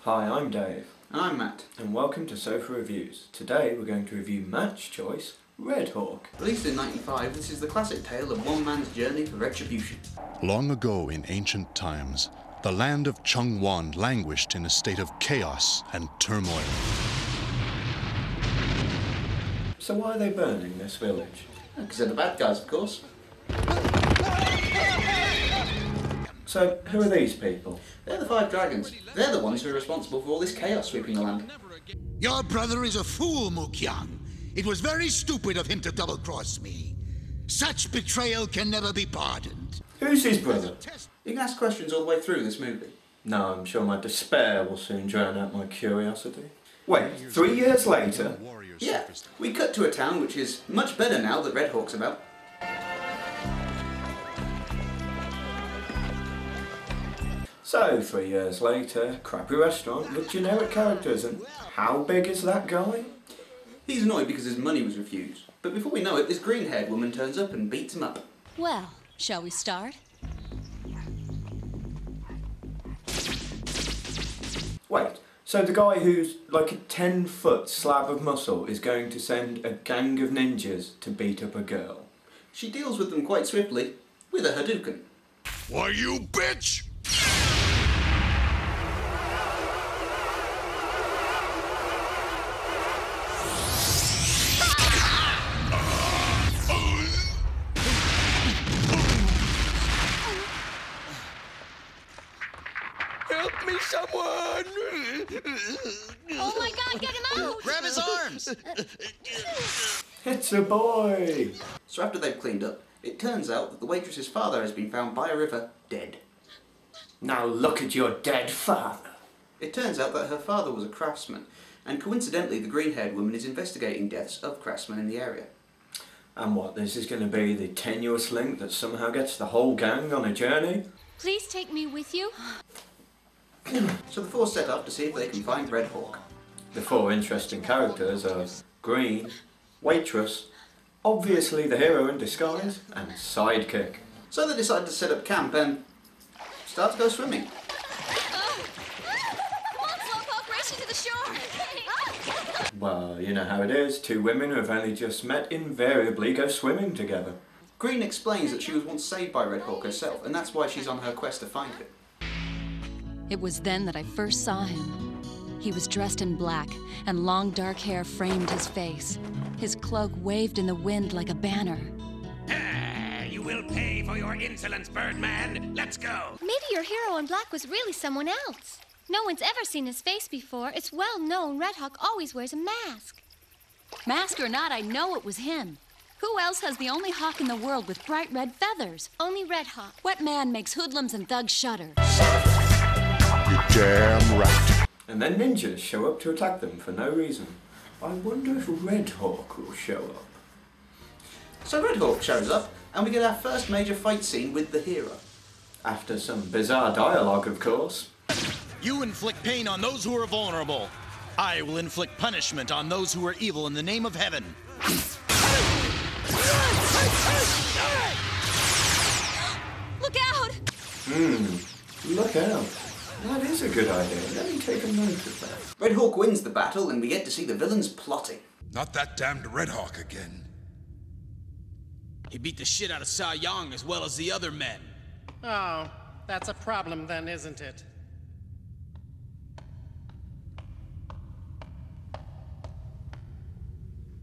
Hi, I'm Dave. And I'm Matt. And welcome to Sofa Reviews. Today we're going to review Matt's choice, Red Hawk. Released in '95, this is the classic tale of one man's journey for retribution. Long ago in ancient times, the land of Changwon languished in a state of chaos and turmoil. So why are they burning this village? Because they're the bad guys, of course. So, who are these people? They're the five dragons. They're the ones who are responsible for all this chaos sweeping the land. Your brother is a fool, Mukyang. It was very stupid of him to double-cross me. Such betrayal can never be pardoned. Who's his brother? You can ask questions all the way through this movie. No, I'm sure my despair will soon drown out my curiosity. Wait, 3 years later? Yeah, we cut to a town which is much better now that Red Hawk's about. So, 3 years later, crappy restaurant with generic characters, and how big is that guy? He's annoyed because his money was refused. But before we know it, this green-haired woman turns up and beats him up. Well, shall we start? Wait, so the guy who's like a 10-foot slab of muscle is going to send a gang of ninjas to beat up a girl? She deals with them quite swiftly, with a Hadouken. Why, you bitch! Help me, someone! Oh my God, get him out! Grab his arms! It's a boy! So after they've cleaned up, it turns out that the waitress's father has been found by a river, dead. Now look at your dead father. It turns out that her father was a craftsman, and coincidentally the green-haired woman is investigating deaths of craftsmen in the area. And what, this is going to be the tenuous link that somehow gets the whole gang on a journey? Please take me with you. So the four set off to see if they can find Red Hawk. The four interesting characters are Green, Waitress, obviously the hero in disguise, and Sidekick. So they decide to set up camp and start to go swimming. Come on, Slowpoke, race you to the shore. Well, you know how it is, two women who have only just met invariably go swimming together. Green explains that she was once saved by Red Hawk herself, and that's why she's on her quest to find him. It was then that I first saw him. He was dressed in black, and long dark hair framed his face. His cloak waved in the wind like a banner. You will pay for your insolence, Birdman. Let's go. Maybe your hero in black was really someone else. No one's ever seen his face before. It's well known Red Hawk always wears a mask. Mask or not, I know it was him. Who else has the only hawk in the world with bright red feathers? Only Red Hawk. What man makes hoodlums and thugs shudder? You're damn right. And then ninjas show up to attack them for no reason. I wonder if Red Hawk will show up. So Red Hawk shows up, and we get our first major fight scene with the hero. After some bizarre dialogue, of course. You inflict pain on those who are vulnerable. I will inflict punishment on those who are evil in the name of heaven. Look out! Look out. That is a good idea. Let me take a note of that. Red Hawk wins the battle, and we get to see the villains plotting. Not that damned Red Hawk again. He beat the shit out of Sa Yang as well as the other men. Oh, that's a problem then, isn't it?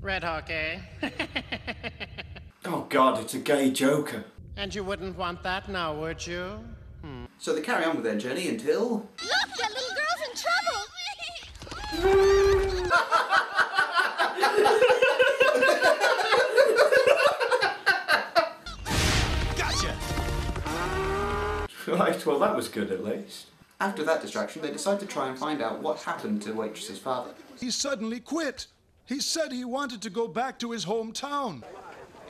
Red Hawk, eh? Oh God, it's a gay Joker. And you wouldn't want that now, would you? So they carry on with their journey until... Look, that little girl's in trouble! Gotcha! Right, well that was good at least. After that distraction, they decide to try and find out what happened to Waitress's father. He suddenly quit. He said he wanted to go back to his hometown.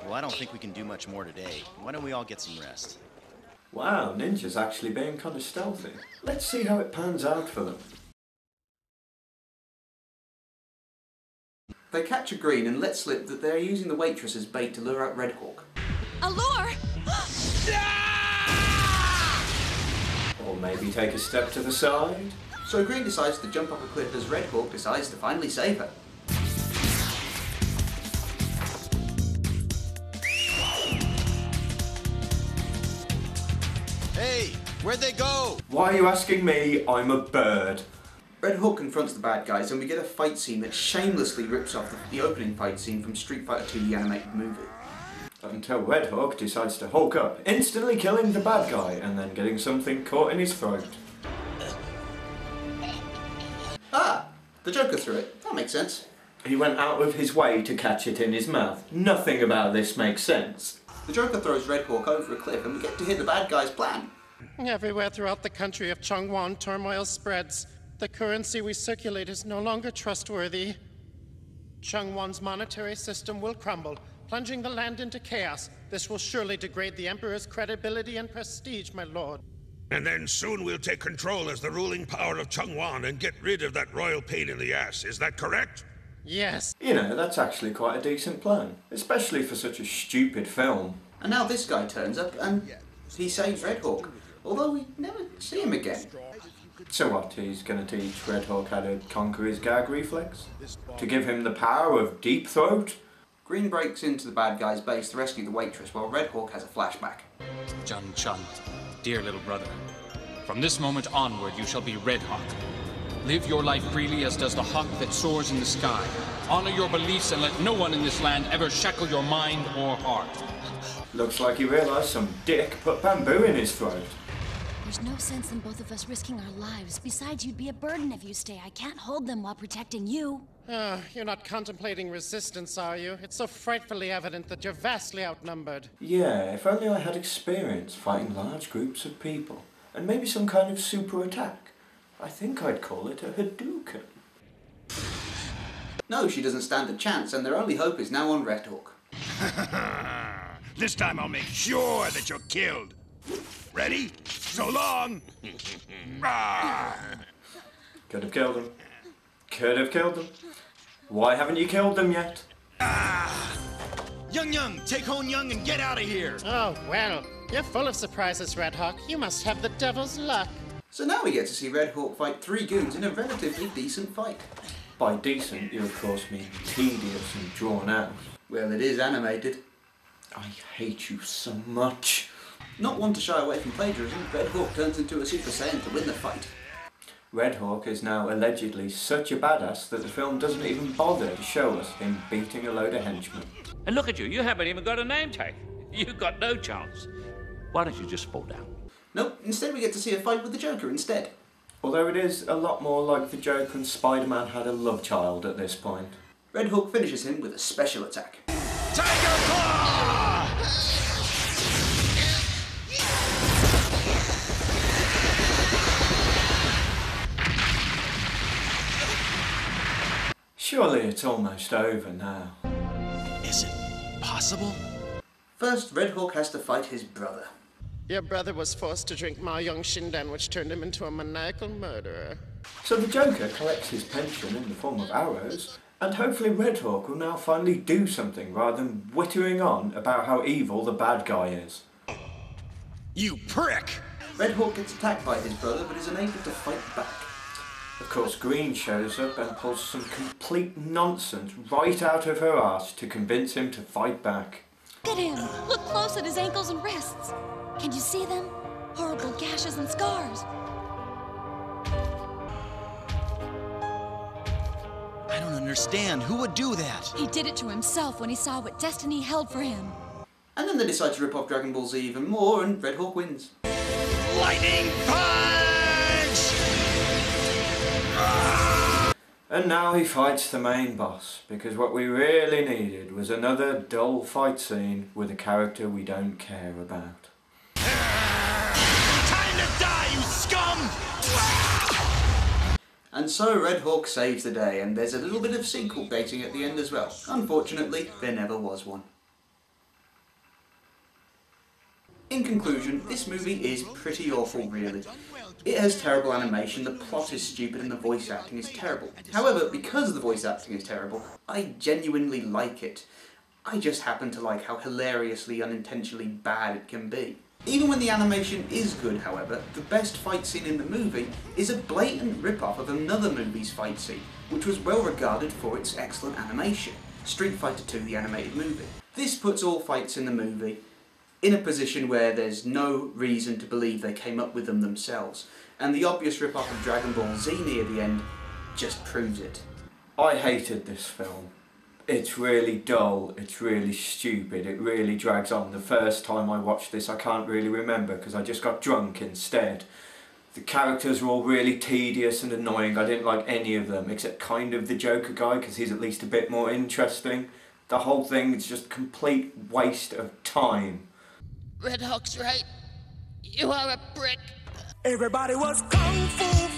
Well, I don't think we can do much more today. Why don't we all get some rest? Wow, Ninja's actually being kind of stealthy. Let's see how it pans out for them. They capture Green and let slip that they're using the Waitress as bait to lure out Red Hawk. A lure? Or maybe take a step to the side. So Green decides to jump off a cliff as Red Hawk decides to finally save her. Hey, where'd they go? Why are you asking me? I'm a bird. Red Hawk confronts the bad guys and we get a fight scene that shamelessly rips off the opening fight scene from Street Fighter II, the animated movie. Until Red Hawk decides to Hulk up, instantly killing the bad guy and then getting something caught in his throat. Ah! The Joker threw it. That makes sense. He went out of his way to catch it in his mouth. Nothing about this makes sense. The Joker throws Red Hawk over a cliff and we get to hear the bad guy's plan. Everywhere throughout the country of Chongwon, turmoil spreads. The currency we circulate is no longer trustworthy. Chongwon's monetary system will crumble, plunging the land into chaos. This will surely degrade the Emperor's credibility and prestige, my lord. And then soon we'll take control as the ruling power of Chongwon and get rid of that royal pain in the ass. Is that correct? Yes. You know, that's actually quite a decent plan, especially for such a stupid film. And now this guy turns up and he saves Red Hawk, although we never see him again. So what, he's going to teach Red Hawk how to conquer his gag reflex? To give him the power of Deep Throat? Green breaks into the bad guy's base to rescue the waitress while Red Hawk has a flashback. Jung Chun, dear little brother, from this moment onward you shall be Red Hawk. Live your life freely as does the hawk that soars in the sky. Honor your beliefs and let no one in this land ever shackle your mind or heart. Looks like he realised some dick put bamboo in his throat. There's no sense in both of us risking our lives. Besides, you'd be a burden if you stay. I can't hold them while protecting you. You're not contemplating resistance, are you? It's so frightfully evident that you're vastly outnumbered. Yeah, if only I had experience fighting large groups of people. And maybe some kind of super attack. I think I'd call it a Hadouken. No, she doesn't stand a chance, and their only hope is now on Red Hawk. This time I'll make sure that you're killed. Ready? So long! Could have killed him. Could have killed them. Why haven't you killed them yet? Young, take Hon Young and get out of here! Oh, well, you're full of surprises, Red Hawk. You must have the devil's luck. So now we get to see Red Hawk fight 3 goons in a relatively decent fight. By decent, you of course mean tedious and drawn out. Well, it is animated. I hate you so much. Not one to shy away from plagiarism, Red Hawk turns into a Super Saiyan to win the fight. Red Hawk is now allegedly such a badass that the film doesn't even bother to show us him beating a load of henchmen. And look at you, you haven't even got a name tag. You've got no chance. Why don't you just fall down? Nope, instead we get to see a fight with the Joker instead. Although it is a lot more like the Joker and Spider-Man had a love child at this point. Red Hawk finishes him with a special attack. Tiger Claw! Surely it's almost over now. Is it possible? First, Red Hawk has to fight his brother. Your brother was forced to drink Ma Young Shindan, which turned him into a maniacal murderer. So the Joker collects his pension in the form of arrows, and hopefully Red Hawk will now finally do something rather than whittering on about how evil the bad guy is. You prick! Red Hawk gets attacked by his brother but is unable to fight back. Of course, Green shows up and pulls some complete nonsense right out of her arse to convince him to fight back. Look at him! Look close at his ankles and wrists. Can you see them? Horrible gashes and scars. I don't understand. Who would do that? He did it to himself when he saw what destiny held for him. And then they decide to rip off Dragon Ball Z even more, and Red Hawk wins. Lightning Punch! And now he fights the main boss, because what we really needed was another dull fight scene with a character we don't care about. Time to die, you scum! And so Red Hawk saves the day, and there's a little bit of sequel baiting at the end as well. Unfortunately, there never was one. In conclusion, this movie is pretty awful, really. It has terrible animation, the plot is stupid, and the voice acting is terrible. However, because the voice acting is terrible, I genuinely like it. I just happen to like how hilariously unintentionally bad it can be. Even when the animation is good, however, the best fight scene in the movie is a blatant rip-off of another movie's fight scene, which was well regarded for its excellent animation, Street Fighter II, the animated movie. This puts all fights in the movie in a position where there's no reason to believe they came up with them themselves, and the obvious rip-off of Dragon Ball Z near the end just proves it. I hated this film. It's really dull, it's really stupid, it really drags on. The first time I watched this I can't really remember because I just got drunk instead. The characters were all really tedious and annoying. I didn't like any of them except kind of the Joker guy because he's at least a bit more interesting. The whole thing is just a complete waste of time. Red Hawk's right. You are a brick. Everybody was kung fu